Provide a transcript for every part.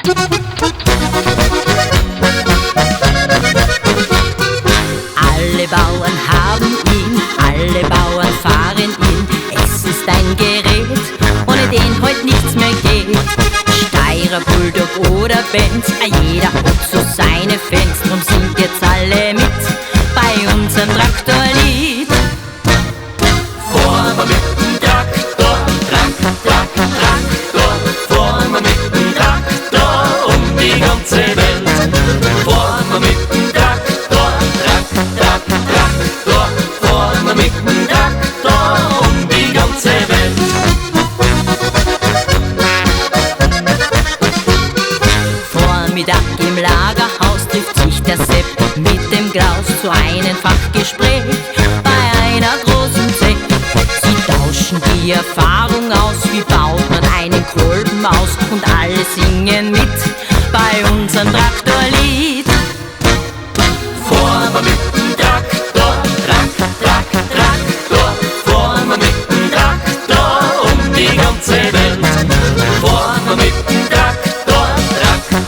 Alle Bauern haben ihn, alle Bauern fahren ihn. Es ist ein Gerät, ohne den heute nichts mehr geht. Steirer, Bulldog oder Benz, jeder hat so seine Fans. Drum singt jetzt alle mit bei unserem Traktorlied. Fahren wir mit dem Traktor, Traktor. Fahren wir mit dem Traktor um die ganze Welt. Fahren wir mit dem Traktor, Traktor. Fahren wir mit dem Traktor um die ganze Welt. Vormittag im Lagerhaus trifft sich der Sepp mit dem Klaus zu einem Fachgespräch bei einer großen Zeche. Sie tauschen die Erfahrung aus, wie baut man einen Kolben aus, und alle singen mit bei unserem Traktorlied. Fahren wir mit dem Traktor, Traktor. Fahren wir mit dem Traktor um die ganze Welt. Fahren wir mit dem Traktor,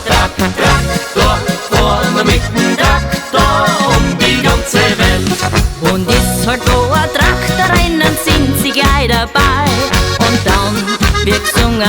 Traktor. Fahren wir mit dem Traktor um die ganze Welt. Und ist halt wo ein Traktorrennen, sind sie gleich dabei. Und dann wird gesungen